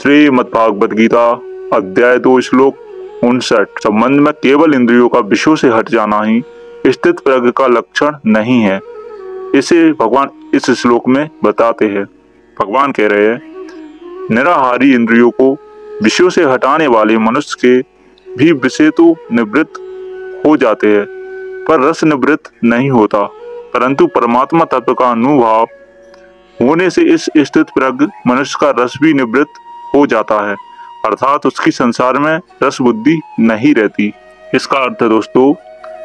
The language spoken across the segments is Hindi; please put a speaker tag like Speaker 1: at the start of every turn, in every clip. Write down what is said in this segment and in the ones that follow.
Speaker 1: श्रीमद्भागवत गीता अध्याय 2 श्लोक 59। संबंध में केवल इंद्रियों का विषयों से हट जाना ही स्थित प्रज्ञ का लक्षण नहीं है। इसे भगवान इस श्लोक में बताते हैं। भगवान कह रहे हैं, निराहारी इंद्रियों को विषयों से हटाने वाले मनुष्य के भी विषय तो निवृत्त हो जाते हैं, पर रस निवृत्त नहीं होता। परंतु परमात्मा तत्व का अनुभव होने से इस स्थित प्रज्ञ मनुष्य का रस भी निवृत्त हो जाता है, अर्थात उसकी संसार में रस बुद्धि नहीं रहती। इसका अर्थ है दोस्तों,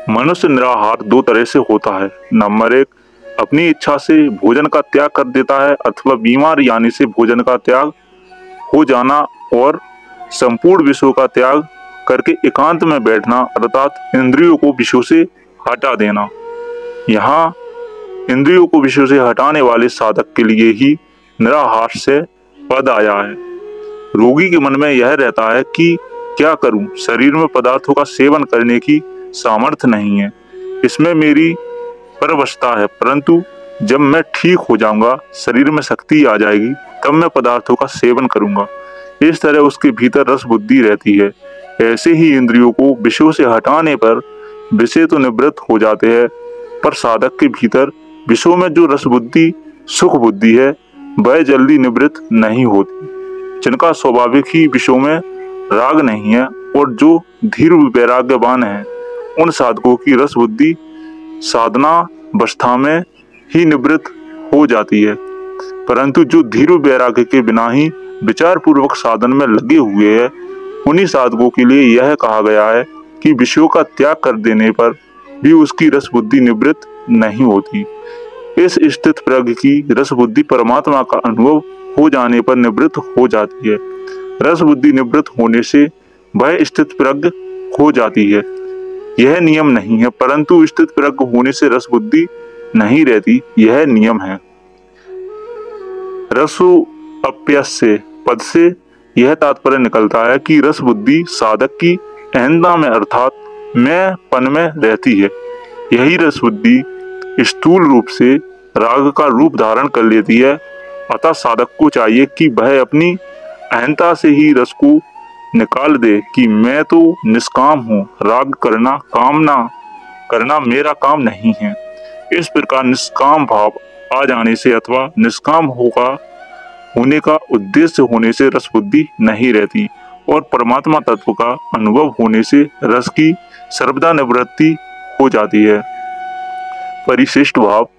Speaker 1: मनुष्य निराहार दो तरह से होता है। नंबर 1, अपनी इच्छा से भोजन का त्याग कर देता है अथवा बीमार यानी से भोजन का त्याग हो जाना और संपूर्ण विषयों का त्याग करके एकांत में बैठना, अर्थात इंद्रियों को विषयों से हटा देना। यहाँ इंद्रियों को विषयों से हटाने वाले साधक के लिए ही निराहार से पद आया है। रोगी के मन में यह रहता है कि क्या करूं, शरीर में पदार्थों का सेवन करने की सामर्थ्य नहीं है, इसमें मेरी परवशता है, परंतु जब मैं ठीक हो जाऊंगा, शरीर में शक्ति आ जाएगी, तब मैं पदार्थों का सेवन करूंगा। इस तरह उसके भीतर रस बुद्धि रहती है। ऐसे ही इंद्रियों को विषयों से हटाने पर विषय तो निवृत्त हो जाते हैं, पर साधक के भीतर विषयों में जो रस बुद्धि सुख बुद्धि है वह जल्दी निवृत्त नहीं होती। जिनका स्वाभाविक ही विषयों में राग नहीं है और जो धीर वैराग्यवान है, उन साधकों की रस बुद्धि साधना अवस्था में ही निवृत्त हो जाती है। परंतु जो धीर वैराग्य के बिना ही विचार पूर्वक साधन में लगे हुए हैं, उन्हीं साधकों के लिए यह कहा गया है कि विषयों का त्याग कर देने पर भी उसकी रस बुद्धि निवृत्त नहीं होती। इस स्थित प्रज्ञ की रस बुद्धि परमात्मा का अनुभव हो जाने पर निवृत्त हो जाती है। रस बुद्धि निवृत्त होने से वह स्थित प्रज्ञ हो जाती है। यह नियम नहीं है, परंतु स्थित प्रज्ञ होने से रस बुद्धि नहीं रहती, यह नियम है। रसो अप्यस्य पद से यह तात्पर्य निकलता है कि रस बुद्धि साधक की अहंता में अर्थात मैं पन में रहती है। यही रस बुद्धि स्थूल रूप से राग का रूप धारण कर लेती है। अतः साधक को चाहिए कि वह अपनी अहंता से ही रस को निकाल दे कि मैं तो निष्काम हूँ, राग करना कामना करना मेरा काम नहीं है। इस प्रकार निष्काम भाव आ जाने से अथवा निष्काम होने का उद्देश्य होने से रस बुद्धि नहीं रहती और परमात्मा तत्व का अनुभव होने से रस की सर्वदा निवृत्ति हो जाती है। परिशिष्ट भाव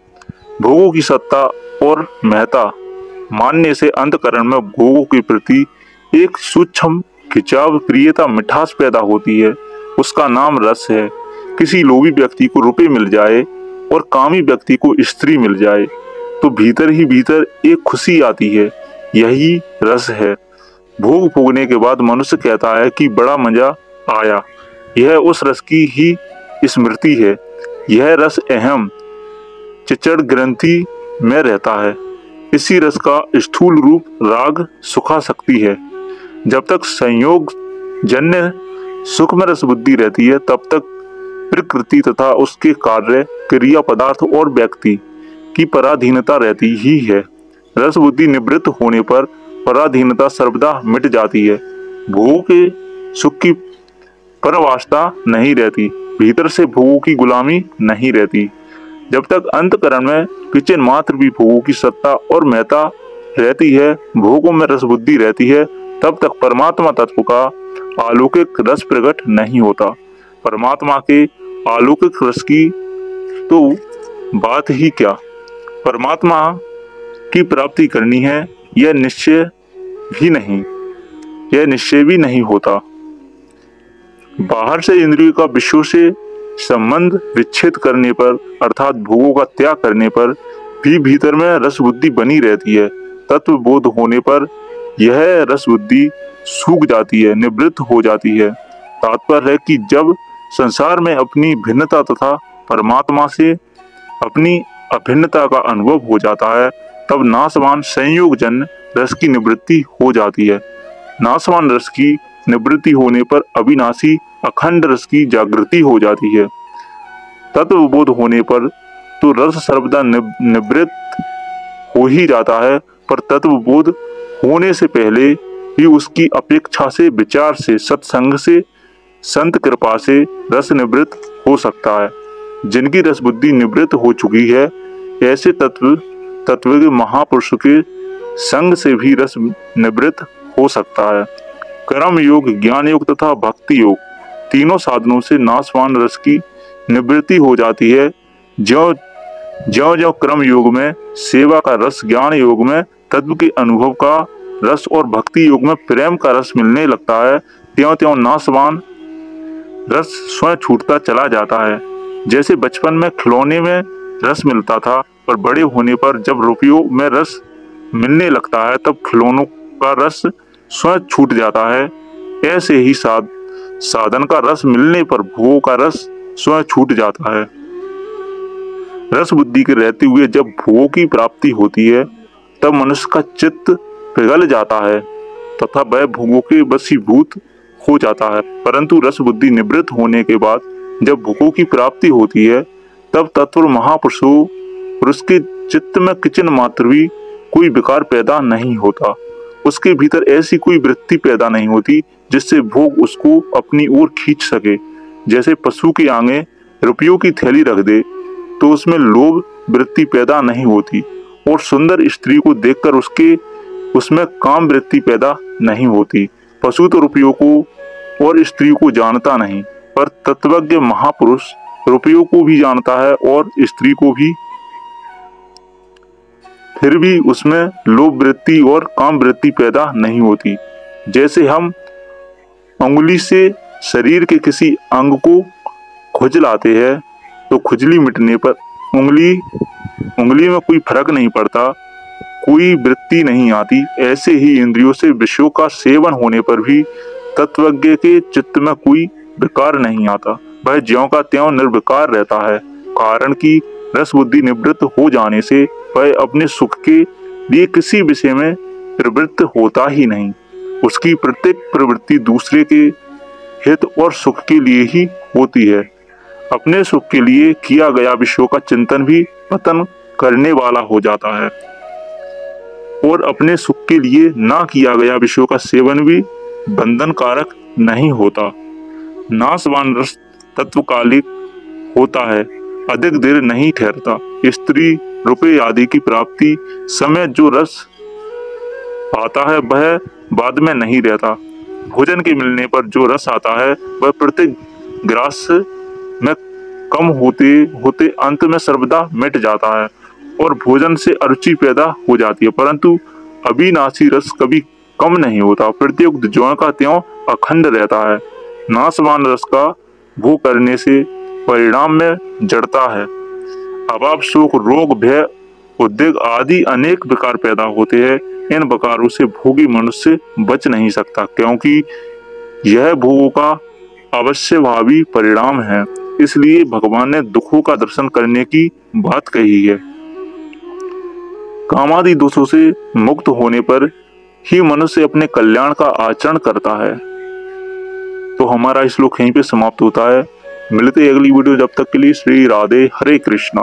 Speaker 1: भोगों की सत्ता और महत्ता मानने से अंतःकरण में भोगों के प्रति एक सूक्ष्म खिंचाव, प्रियता, मिठास पैदा होती है। उसका नाम रस है। किसी लोभी व्यक्ति को रुपए मिल जाए और कामी व्यक्ति को स्त्री मिल जाए तो भीतर ही भीतर एक खुशी आती है, यही रस है। भोग भोगने के बाद मनुष्य कहता है कि बड़ा मजा आया, यह उस रस की ही स्मृति है। यह रस अहम चिचड़ ग्रंथि में रहता है। इसी रस का स्थूल रूप राग सुखासक्ति है। जब तक संयोग जन्य सुख में रस बुद्धि रहती है, तब तक प्रकृति तथा उसके कार्य, क्रिया, पदार्थ और व्यक्ति की पराधीनता रहती ही है। रस बुद्धि निवृत्त होने पर पराधीनता सर्वदा मिट जाती है। भोग के सुख की परवासना नहीं रहती, भीतर से भोगों की गुलामी नहीं रहती। जब तक अंतःकरण में किंचन मात्र भी भोगों की सत्ता और महत्ता रहती है, भोगों में रस बुद्धि रहती है, तब तक परमात्मा तत्व का अलौकिक रस प्रकट नहीं होता। परमात्मा के अलौकिक रस की तो बात ही क्या, परमात्मा की प्राप्ति करनी है यह निश्चय भी नहीं होता। बाहर से इंद्रियों का विषयों से संबंध विच्छेद करने पर अर्थात भोगों का त्याग करने पर भी भीतर में रस बुद्धि बनी रहती है। तत्व बोध होने पर यह रस बुद्धि सूख जाती है, निवृत्त हो जाती है। तात्पर्य है कि जब संसार में अपनी भिन्नता तथा परमात्मा से अपनी अभिन्नता का अनुभव हो जाता है, तब नाशवान संयोगजन्य रस की निवृत्ति हो जाती है। नाशवान रस की निवृत्ति होने पर अविनाशी अखंड रस की जागृति हो जाती है। तत्वबोध होने पर तो रस सर्वदा निवृत्त हो ही जाता है, पर तत्वबोध होने से पहले ही उसकी अपेक्षा से, विचार से, सत्संग से, संत कृपा से रस निवृत्त हो सकता है। जिनकी रस बुद्धि निवृत्त हो चुकी है, ऐसे तत्व के महापुरुष के संग से भी रस निवृत्त हो सकता है। कर्म योग, ज्ञान योग तथा भक्ति योग तीनों साधनों से नाशवान रस की निवृत्ति हो जाती है। ज्यों ज्यों कर्म योग में सेवा का रस, ज्ञान योग में तत्व के अनुभव का रस और भक्ति योग में प्रेम का रस मिलने लगता है, त्यों त्यों नाशवान रस स्वयं छूटता चला जाता है। जैसे बचपन में खिलौने में रस मिलता था, पर बड़े होने पर जब रुपयों में रस मिलने लगता है तब खिलौनों का रस स्वयं छूट जाता है। ऐसे ही साधन का रस मिलने पर भोग का रस स्वयं छूट जाता है। रस बुद्धि के रहते हुए जब भोग की प्राप्ति होती है तब मनुष्य का चित्त पिघल जाता है तथा वह भोगों के वशीभूत हो जाता है। परंतु रस बुद्धि निवृत्त होने के बाद जब भोगों की प्राप्ति होती है तब तत्व महापुरुषों और उसके चित्त में किंचन मात्र भी कोई विकार पैदा नहीं होता। उसके भीतर ऐसी कोई वृत्ति पैदा नहीं होती जिससे भोग उसको अपनी ओर खींच सके। जैसे पशु के आगे रुपयों की थैली रख दे तो उसमें लोभ वृत्ति पैदा नहीं होती और सुंदर स्त्री को देखकर उसमें काम वृत्ति पैदा नहीं होती। पशु तो रुपयों को और स्त्री को जानता नहीं, पर तत्वज्ञ महापुरुष रुपयों को भी जानता है और स्त्री को भी, फिर भी उसमें लोभ वृत्ति और काम वृत्ति पैदा नहीं होती। जैसे हम उंगली से शरीर के किसी अंग को खुजलाते हैं तो खुजली मिटने पर उंगली में कोई फर्क नहीं पड़ता, कोई वृत्ति नहीं आती। ऐसे ही इंद्रियों से विषयों का सेवन होने पर भी तत्वज्ञ के चित्त में कोई विकार नहीं आता, वह ज्यों का त्यों निर्विकार रहता है। कारण कि रस बुद्धि निवृत्त हो जाने से वह अपने सुख के लिए किसी विषय में प्रवृत्त होता ही नहीं। उसकी प्रत्येक प्रवृत्ति दूसरे के हित और सुख के लिए ही होती है। अपने सुख के लिए किया गया विषयों का चिंतन भी पतन करने वाला हो जाता है और अपने सुख के लिए ना किया गया विषयों का सेवन भी बंधन कारक नहीं होता। नाशवान रस तत्वकालिक होता है, अधिक देर नहीं ठहरता। स्त्री, रुपए आदि की प्राप्ति समय जो रस आता है वह बाद में नहीं रहता। भोजन के मिलने पर जो रस आता है वह प्रत्येक ग्रास में कम होते होते अंत में सर्वदा मिट जाता है और भोजन से अरुचि पैदा हो जाती है। परंतु अविनाशी रस कभी कम नहीं होता, प्रत्येक ज्यों का त्यों अखंड रहता है। नाशवान रस का भोग करने से परिणाम में जड़ता है, अभाव, शोक, रोग, भय, उद्वेग आदि अनेक विकार पैदा होते हैं। इन विकारों से भोगी मनुष्य बच नहीं सकता, क्योंकि यह भोगों का अवश्यभावी परिणाम है। इसलिए भगवान ने दुखों का दर्शन करने की बात कही है। कामादि दोषों से मुक्त होने पर ही मनुष्य अपने कल्याण का आचरण करता है। तो हमारा श्लोक यहीं पे समाप्त होता है। मिलते हैं अगली वीडियो, जब तक के लिए श्री राधे, हरे कृष्णा।